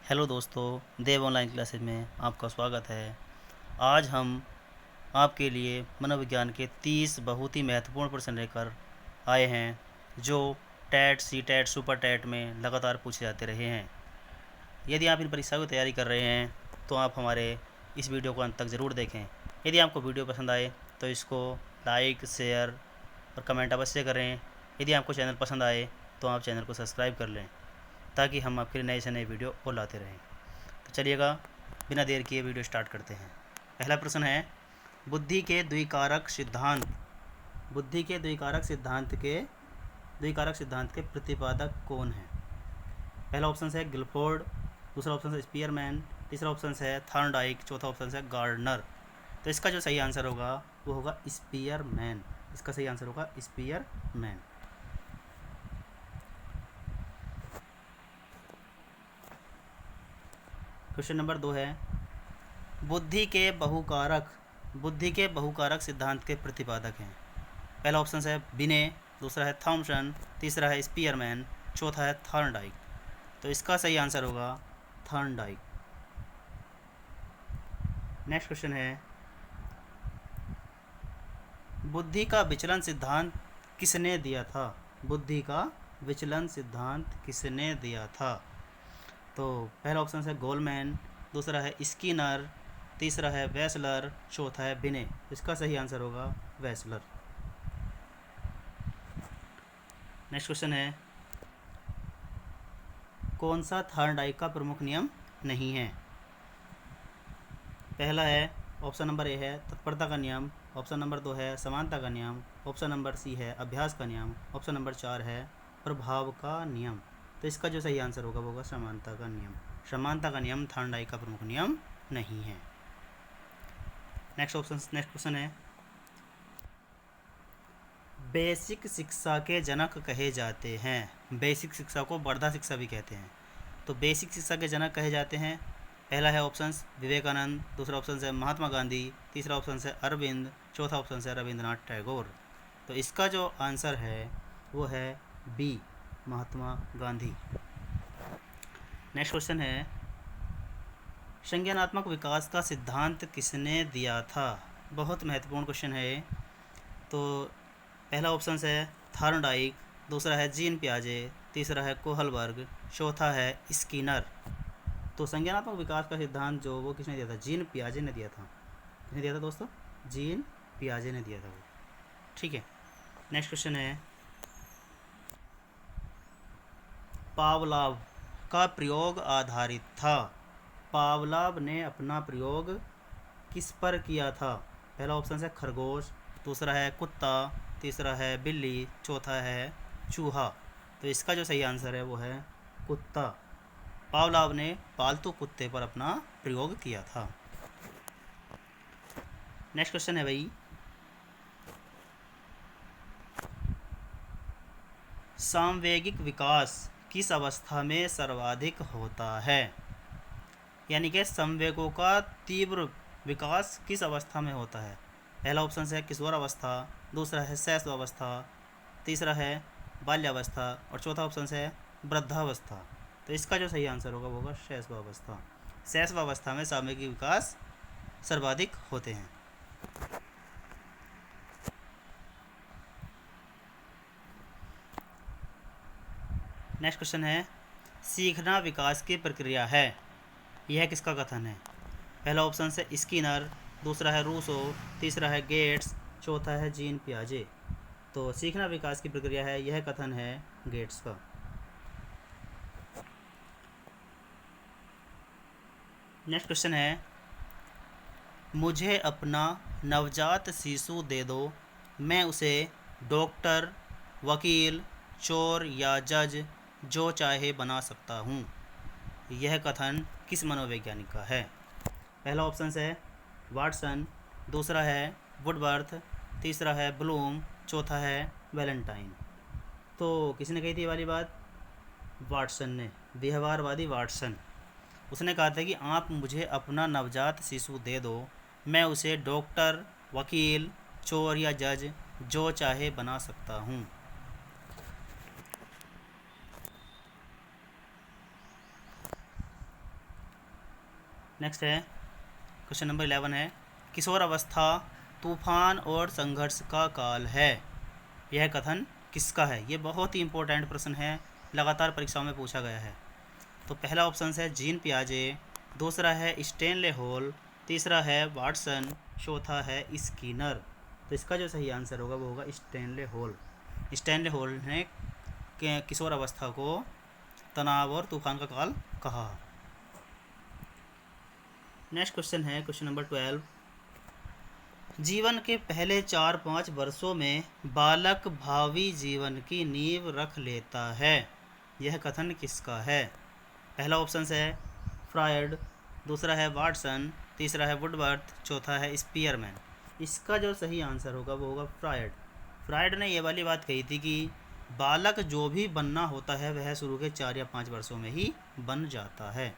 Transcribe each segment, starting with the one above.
Hello दोस्तों, देव online classes में आपका स्वागत है। आज हम आपके लिए मनोविज्ञान के 30 बहुत ही महत्वपूर्ण प्रश्न लेकर आए हैं जो TET, C TET, super TET में लगातार पूछे जाते रहे हैं। यदि आप इन परीक्षाओं की तैयारी कर रहे हैं तो आप हमारे इस वीडियो को अंत तक ज़रूर देखें। यदि आपको वीडियो पसंद आए तो इसको लाइक, शेयर और कमेंट अवश्य करें। यदि आपको चैनल पसंद आए तो आप चैनल को सब्सक्राइब कर लें ताकि हम आपके लिए नए से नए वीडियो और लाते रहें। तो चलिएगा, बिना देर किए वीडियो स्टार्ट करते हैं। पहला प्रश्न है, बुद्धि के द्विकारक सिद्धांत के प्रतिपादक कौन है? पहला ऑप्शन है गिलफोर्ड, दूसरा ऑप्शन है स्पीयरमैन, तीसरा ऑप्शन है थॉर्नडाइक, चौथा ऑप्शन है गार्डनर। तो इसका जो सही आंसर होगा वो होगा स्पीयरमैन। इसका सही आंसर होगा स्पीयरमैन। क्वेश्चन नंबर 2 है, बुद्धि के बहुकारक सिद्धांत के प्रतिपादक हैं। पहला ऑप्शन है बिने, दूसरा है थॉमसन, तीसरा है स्पीयरमैन, चौथा है थॉर्नडाइक। तो इसका सही आंसर होगा थॉर्नडाइक। नेक्स्ट क्वेश्चन है, बुद्धि का विचलन सिद्धांत किसने दिया था? तो पहला ऑप्शन है गोलमैन, दूसरा है स्किनर, तीसरा है वेसलर, चौथा है बिने। इसका सही आंसर होगा वेसलर। नेक्स्ट क्वेश्चन है, कौन सा थॉर्नडाइक का प्रमुख नियम नहीं है? पहला है ऑप्शन नंबर ए है तत्परता का नियम, ऑप्शन नंबर 2 है समानता का नियम, ऑप्शन नंबर सी है अभ्यास का नियम, ऑप्शन नंबर 4 है प्रभाव का नियम। तो इसका जो सही आंसर होगा वो होगा समानता का नियम। समानता का नियम थॉर्नडाइक का प्रमुख नियम नहीं है। नेक्स्ट क्वेश्चन है, बेसिक शिक्षा के जनक कहे जाते हैं। बेसिक शिक्षा को वर्धा शिक्षा भी कहते हैं। तो बेसिक शिक्षा के जनक कहे जाते हैं। पहला है ऑप्शन विवेकानंद, दूसरा ऑप्शन है महात्मा गांधी, तीसरा ऑप्शन है अरविंद, चौथा ऑप्शन है रविंद्रनाथ टैगोर। तो इसका जो आंसर है वो है B, Mahatma Gandhi. Next question है, संज्ञानात्मक विकास का सिद्धांत किसने दिया था? बहुत महत्वपूर्ण क्वेश्चन है। तो पहला ऑप्शन है थॉर्नडाइक, दूसरा है जीन पियाजे, तीसरा है कोहलबर्ग, चौथा है स्किनर। तो संज्ञानात्मक विकास का सिद्धांत जो वो किसने दिया था? जीन पियाजे ने दिया था। किसने दिया था दोस्तों? जीन पियाजे ने दिया था वो। ठीक है। नेक्स्ट क्वेश्चन है, पावलाव का प्रयोग आधारित था। पावलाव ने अपना प्रयोग किस पर किया था? पहला ऑप्शन है खरगोश, दूसरा है कुत्ता, तीसरा है बिल्ली, चौथा है चूहा। तो इसका जो सही आंसर है वो है कुत्ता। पावलाव ने पालतू कुत्ते पर अपना प्रयोग किया था। नेक्स्ट क्वेश्चन है भाई, सामवेगिक विकास किस अवस्था में सर्वाधिक होता है? यानी कि संवेगों का तीव्र विकास किस अवस्था में होता है? पहला ऑप्शन है किशोर अवस्था, दूसरा है शैशवावस्था, तीसरा है बाल्यावस्था और चौथा ऑप्शन है वृद्धावस्था। तो इसका जो सही आंसर होगा वो होगा शैशवावस्था। शैशवावस्था में सामवेगिक विकास सर्वाधिक होते हैं। नेक्स्ट क्वेश्चन है, सीखना विकास की प्रक्रिया है, यह किसका कथन है? पहला ऑप्शन है स्किनर, दूसरा है रूसो, तीसरा है गेट्स, चौथा है जीन पियाजे। तो सीखना विकास की प्रक्रिया है, यह कथन है गेट्स का। नेक्स्ट क्वेश्चन है, मुझे अपना नवजात शिशु दे दो, मैं उसे डॉक्टर, वकील, चोर या जज जो चाहे बना सकता हूँ। यह कथन किस मनोवैज्ञानिक का है? पहला ऑप्शन है वाटसन, दूसरा है वुडवर्थ, तीसरा है ब्लूम, चौथा है वैलेंटाइन। तो किसने कही थी ये वाली बात? वाटसन ने, व्यवहारवादी वाटसन। उसने कहा था कि आप मुझे अपना नवजात शिशु दे दो, मैं उसे डॉक्टर, वकील, चोर या जज जो चाहे बना सकता हूँ। नेक्स्ट है क्वेश्चन नंबर 11 है, किशोर अवस्था तूफान और संघर्ष का काल है, यह कथन किसका है? ये बहुत ही इंपॉर्टेंट प्रश्न है, लगातार परीक्षाओं में पूछा गया है। तो पहला ऑप्शन है जीन पियाजे, दूसरा है स्टेनले हॉल, तीसरा है वाटसन, चौथा है स्किनर। तो इसका जो सही आंसर होगा वो होगा स्टेनले हॉल। स्टेनले हॉल ने किशोर अवस्था को तनाव और तूफान का काल कहा। नेक्स्ट क्वेश्चन है क्वेश्चन नंबर 12, जीवन के पहले 4-5 वर्षों में बालक भावी जीवन की नींव रख लेता है, यह कथन किसका है? पहला ऑप्शन है फ्रायड, दूसरा है वाटसन, तीसरा है वुडवर्थ, चौथा है स्पीयरमैन। इसका जो सही आंसर होगा वो होगा फ्रायड। फ्रायड ने ये वाली बात कही थी कि बालक जो भी बनना होता है वह शुरू के 4 या 5 वर्षों में ही बन जाता है।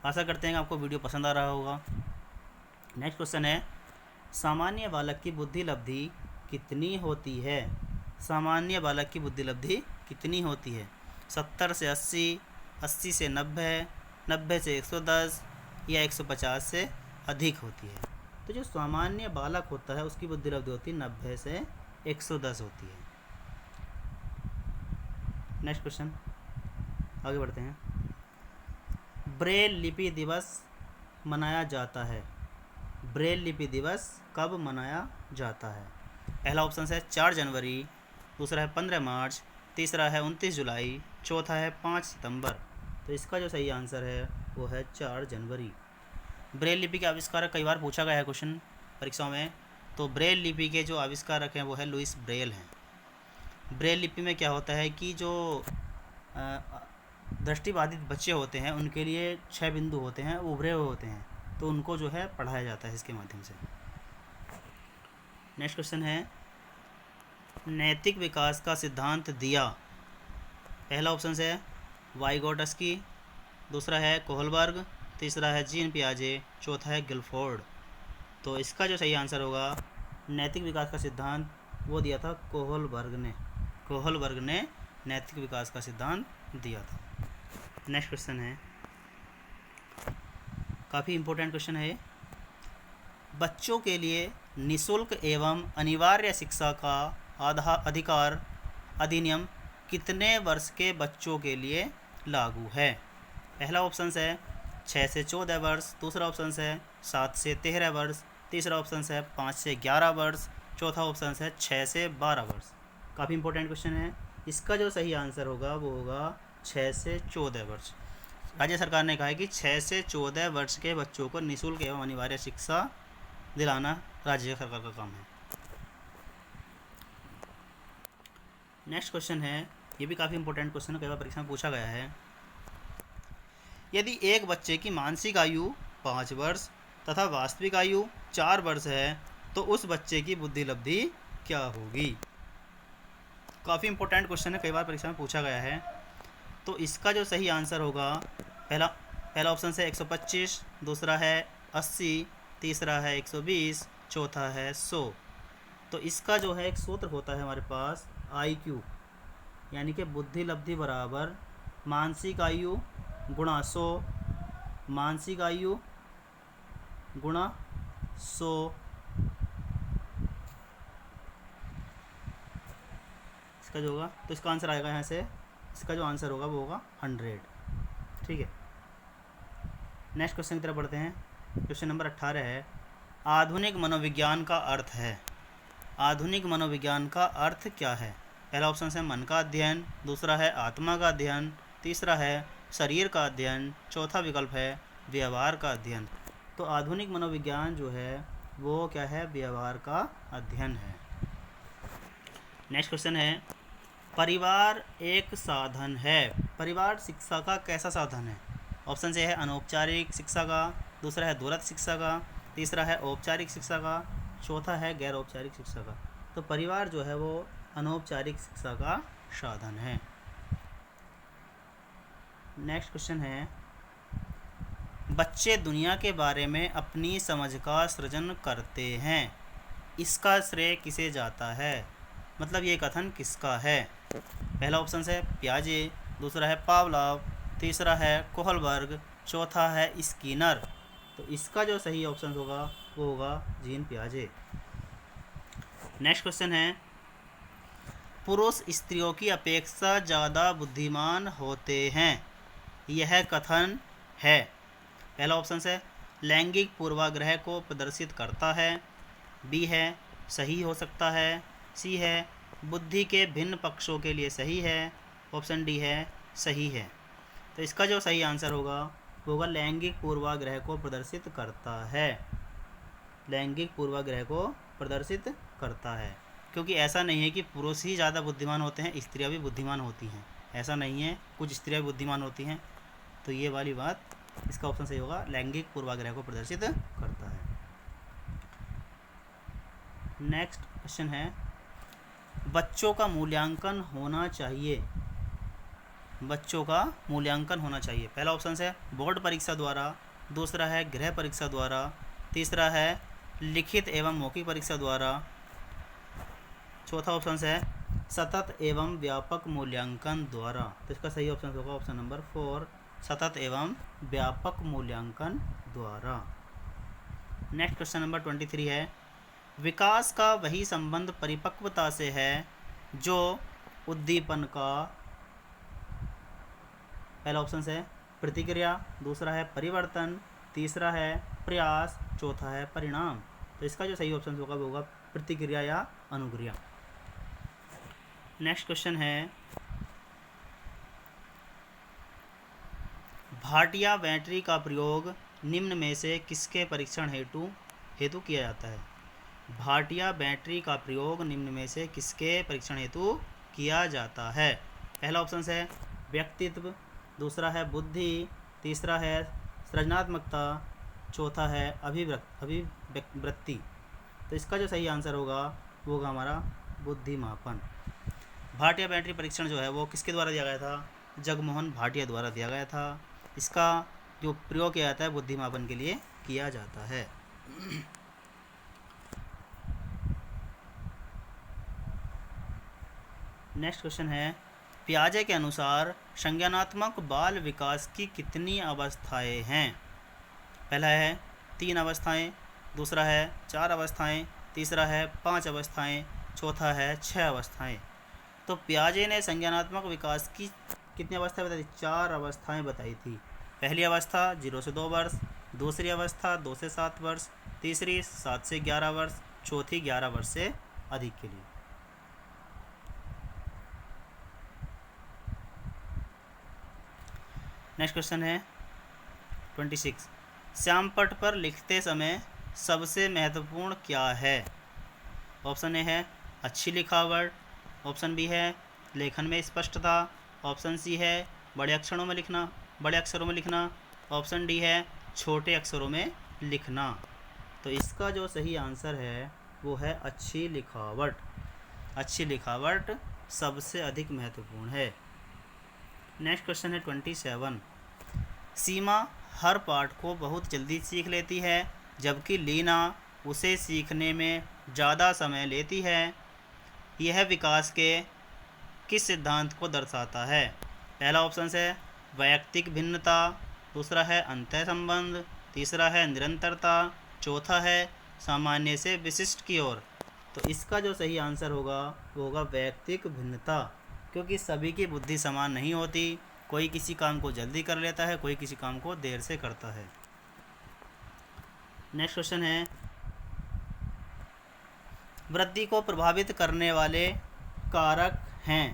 आशा करते हैं कि आपको वीडियो पसंद आ रहा होगा। नेक्स्ट क्वेश्चन है, सामान्य बालक की बुद्धि लब्धि कितनी होती है? सामान्य बालक की बुद्धि लब्धि कितनी होती है? 70 से 80, 80 से 90, 90 से 110 या 150 से अधिक होती है? तो जो सामान्य बालक होता है उसकी बुद्धि लब्धि होती है 90 से 110 होती है। नेक्स्ट क्वेश्चन, आगे बढ़ते हैं। ब्रेल लिपि दिवस मनाया जाता है, ब्रेल लिपि दिवस कब मनाया जाता है? पहला ऑप्शन है 4 जनवरी, दूसरा है 15 मार्च, तीसरा है 29 जुलाई, चौथा है 5 सितंबर। तो इसका जो सही आंसर है वो है 4 जनवरी। ब्रेल लिपि के आविष्कारक कई बार पूछा गया है क्वेश्चन परीक्षाओं में। तो ब्रेल लिपि के जो आविष्कारक हैं वो है लुइस ब्रेल हैं। ब्रेल लिपि में क्या होता है कि जो दृष्टिबाधित बच्चे होते हैं उनके लिए 6 बिंदु होते हैं, उभरे हुए होते हैं, तो उनको जो है पढ़ाया जाता है इसके माध्यम से। नेक्स्ट क्वेश्चन है, नैतिक विकास का सिद्धांत दिया। पहला ऑप्शन है वाइगोटस्की, दूसरा है कोहलबर्ग, तीसरा है जीन पियाजे, चौथा है गिलफोर्ड। तो इसका जो सही आंसर होगा नैतिक विकास का सिद्धांत वो दिया था कोहलबर्ग ने। कोहलबर्ग ने नैतिक विकास का सिद्धांत दिया था। नेक्स्ट क्वेश्चन है, काफ़ी इम्पोर्टेंट क्वेश्चन है। बच्चों के लिए निःशुल्क एवं अनिवार्य शिक्षा का अधिकार अधिनियम कितने वर्ष के बच्चों के लिए लागू है? पहला ऑप्शन है 6 से 14 वर्ष, दूसरा ऑप्शन है 7 से 13 वर्ष, तीसरा ऑप्शन है 5 से 11 वर्ष, चौथा ऑप्शन है 6 से 12 वर्ष। काफ़ी इंपॉर्टेंट क्वेश्चन है। इसका जो सही आंसर होगा वो होगा 6 से 14 वर्ष। राज्य सरकार ने कहा है कि 6 से 14 वर्ष के बच्चों को निःशुल्क एवं अनिवार्य शिक्षा दिलाना राज्य सरकार का काम है। नेक्स्ट क्वेश्चन है, ये भी काफ़ी इंपॉर्टेंट क्वेश्चन है, कई बार परीक्षा में पूछा गया है। यदि एक बच्चे की मानसिक आयु 5 वर्ष तथा वास्तविक आयु 4 वर्ष है तो उस बच्चे की बुद्धि लब्धि क्या होगी? काफ़ी इंपॉर्टेंट क्वेश्चन है, कई बार परीक्षा में पूछा गया है। तो इसका जो सही आंसर होगा पहला ऑप्शन है 125, दूसरा है 80, तीसरा है 120, चौथा है 100। तो इसका जो है एक सूत्र होता है हमारे पास IQ, यानी कि बुद्धि लब्धि बराबर मानसिक आयु गुणा 100, मानसिक आयु गुणा 100 इसका जो होगा, तो इसका आंसर आएगा यहाँ से, इसका जो आंसर होगा वो होगा 100। ठीक है, नेक्स्ट क्वेश्चन की तरफ बढ़ते हैं। क्वेश्चन नंबर 18 है, आधुनिक मनोविज्ञान का अर्थ है। आधुनिक मनोविज्ञान का अर्थ क्या है? पहला ऑप्शन है मन का अध्ययन, दूसरा है आत्मा का अध्ययन, तीसरा है शरीर का अध्ययन, चौथा विकल्प है व्यवहार का अध्ययन। तो आधुनिक मनोविज्ञान जो है वो क्या है? व्यवहार का अध्ययन है। नेक्स्ट क्वेश्चन है, परिवार एक साधन है। परिवार शिक्षा का कैसा साधन है? ऑप्शन ए है अनौपचारिक शिक्षा का, दूसरा है दूरस्थ शिक्षा का, तीसरा है औपचारिक शिक्षा का, चौथा है गैर औपचारिक शिक्षा का। तो परिवार जो है वो अनौपचारिक शिक्षा का साधन है। नेक्स्ट क्वेश्चन है, बच्चे दुनिया के बारे में अपनी समझ का सृजन करते हैं, इसका श्रेय किसे जाता है? मतलब ये कथन किसका है? पहला ऑप्शन है पियाजे, दूसरा है पावलव, तीसरा है कोहलबर्ग, चौथा है स्किनर। तो इसका जो सही ऑप्शन होगा वो होगा जीन पियाजे। नेक्स्ट क्वेश्चन है, पुरुष स्त्रियों की अपेक्षा ज़्यादा बुद्धिमान होते हैं, यह कथन है। पहला ऑप्शन है लैंगिक पूर्वाग्रह को प्रदर्शित करता है, बी है सही हो सकता है, सी है बुद्धि के भिन्न पक्षों के लिए सही है, ऑप्शन डी है सही है। तो इसका जो सही आंसर होगा वो होगा लैंगिक पूर्वाग्रह को प्रदर्शित करता है। लैंगिक पूर्वाग्रह को प्रदर्शित करता है, क्योंकि ऐसा नहीं है कि पुरुष ही ज़्यादा बुद्धिमान होते हैं, स्त्रियां भी बुद्धिमान होती हैं, ऐसा नहीं है, कुछ स्त्रियां भी बुद्धिमान होती हैं। तो ये वाली बात, इसका ऑप्शन सही होगा लैंगिक पूर्वाग्रह को प्रदर्शित करता है। नेक्स्ट क्वेश्चन है, बच्चों का मूल्यांकन होना चाहिए, बच्चों का मूल्यांकन होना चाहिए। पहला ऑप्शन है बोर्ड परीक्षा द्वारा, दूसरा है गृह परीक्षा द्वारा, तीसरा है लिखित एवं मौखिक परीक्षा द्वारा, चौथा ऑप्शन है सतत एवं व्यापक मूल्यांकन द्वारा। तो इसका सही ऑप्शन होगा ऑप्शन नंबर 4, सतत एवं व्यापक मूल्यांकन द्वारा। नेक्स्ट क्वेश्चन नंबर 23 है, विकास का वही संबंध परिपक्वता से है जो उद्दीपन का, पहला ऑप्शन है प्रतिक्रिया, दूसरा है परिवर्तन, तीसरा है प्रयास, चौथा है परिणाम। तो इसका जो सही ऑप्शन होगा वो होगा प्रतिक्रिया या अनुक्रिया। नेक्स्ट क्वेश्चन है, भाटिया बैटरी का प्रयोग निम्न में से किसके परीक्षण हेतु किया जाता है। भाटिया बैटरी का प्रयोग निम्न में से किसके परीक्षण हेतु किया जाता है। पहला ऑप्शन है व्यक्तित्व, दूसरा है बुद्धि, तीसरा है सृजनात्मकता, चौथा है अभिव्यक्ति। तो इसका जो सही आंसर होगा वो होगा हमारा बुद्धिमापन। भाटिया बैटरी परीक्षण जो है वो किसके द्वारा दिया गया था, जगमोहन भाटिया द्वारा दिया गया था। इसका जो प्रयोग किया जाता है बुद्धिमापन के लिए किया जाता है। नेक्स्ट क्वेश्चन है, पियाजे के अनुसार संज्ञानात्मक बाल विकास की कितनी अवस्थाएं हैं। पहला है 3 अवस्थाएं, दूसरा है 4 अवस्थाएं, तीसरा है 5 अवस्थाएं, चौथा है 6 अवस्थाएं। तो पियाजे ने संज्ञानात्मक विकास की कितनी अवस्थाएं बताई थी, 4 अवस्थाएं बताई थी। पहली अवस्था 0 से 2 वर्ष, दूसरी अवस्था 2 से 7 वर्ष, तीसरी 7 से 11 वर्ष, चौथी 11 वर्ष से अधिक के लिए। नेक्स्ट क्वेश्चन है 26, श्यामपट्ट पर लिखते समय सबसे महत्वपूर्ण क्या है। ऑप्शन ए है अच्छी लिखावट, ऑप्शन बी है लेखन में स्पष्टता, ऑप्शन सी है बड़े अक्षरों में लिखना, ऑप्शन डी है छोटे अक्षरों में लिखना। तो इसका जो सही आंसर है वो है अच्छी लिखावट। अच्छी लिखावट सबसे अधिक महत्वपूर्ण है। नेक्स्ट क्वेश्चन है 27, सीमा हर पाठ को बहुत जल्दी सीख लेती है जबकि लीना उसे सीखने में ज़्यादा समय लेती है। यह विकास के किस सिद्धांत को दर्शाता है। पहला ऑप्शन है वैयक्तिक भिन्नता, दूसरा है अंतः संबंध, तीसरा है निरंतरता, चौथा है सामान्य से विशिष्ट की ओर। तो इसका जो सही आंसर होगा वो होगा वैयक्तिक भिन्नता, क्योंकि सभी की बुद्धि समान नहीं होती। कोई किसी काम को जल्दी कर लेता है, कोई किसी काम को देर से करता है। नेक्स्ट क्वेश्चन है, वृद्धि को प्रभावित करने वाले कारक हैं।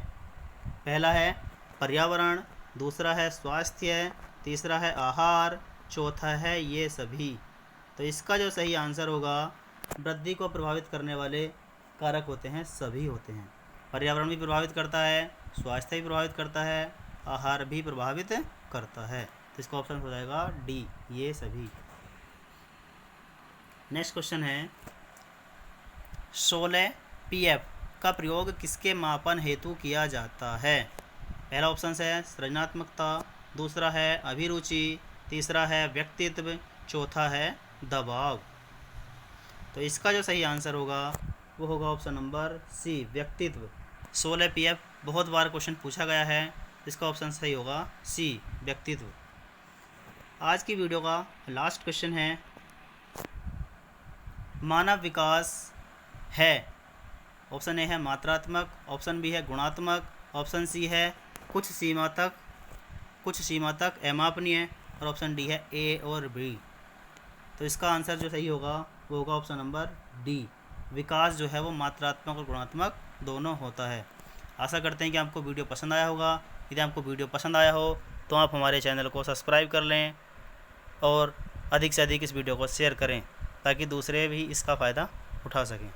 पहला है पर्यावरण, दूसरा है स्वास्थ्य, तीसरा है आहार, चौथा है ये सभी। तो इसका जो सही आंसर होगा वृद्धि को प्रभावित करने वाले कारक होते हैं सभी होते हैं। पर्यावरण भी प्रभावित करता है, स्वास्थ्य भी प्रभावित करता है, आहार भी प्रभावित करता है। तो इसका ऑप्शन हो जाएगा डी, ये सभी। नेक्स्ट क्वेश्चन है 16 पीएफ का प्रयोग किसके मापन हेतु किया जाता है। पहला ऑप्शन है सृजनात्मकता, दूसरा है अभिरुचि, तीसरा है व्यक्तित्व, चौथा है दबाव। तो इसका जो सही आंसर होगा वो होगा ऑप्शन नंबर सी, व्यक्तित्व। 16 पीएफ बहुत बार क्वेश्चन पूछा गया है इसका ऑप्शन सही होगा सी, व्यक्तित्व। आज की वीडियो का लास्ट क्वेश्चन है, मानव विकास है, ऑप्शन ए है मात्रात्मक, ऑप्शन बी है गुणात्मक, ऑप्शन सी है कुछ सीमा तक अमापनीय, और ऑप्शन डी है ए और बी। तो इसका आंसर जो सही होगा वो होगा ऑप्शन नंबर डी। विकास जो है वो मात्रात्मक और गुणात्मक दोनों होता है। आशा करते हैं कि आपको वीडियो पसंद आया होगा। यदि आपको वीडियो पसंद आया हो तो आप हमारे चैनल को सब्सक्राइब कर लें और अधिक से अधिक इस वीडियो को शेयर करें ताकि दूसरे भी इसका फ़ायदा उठा सकें।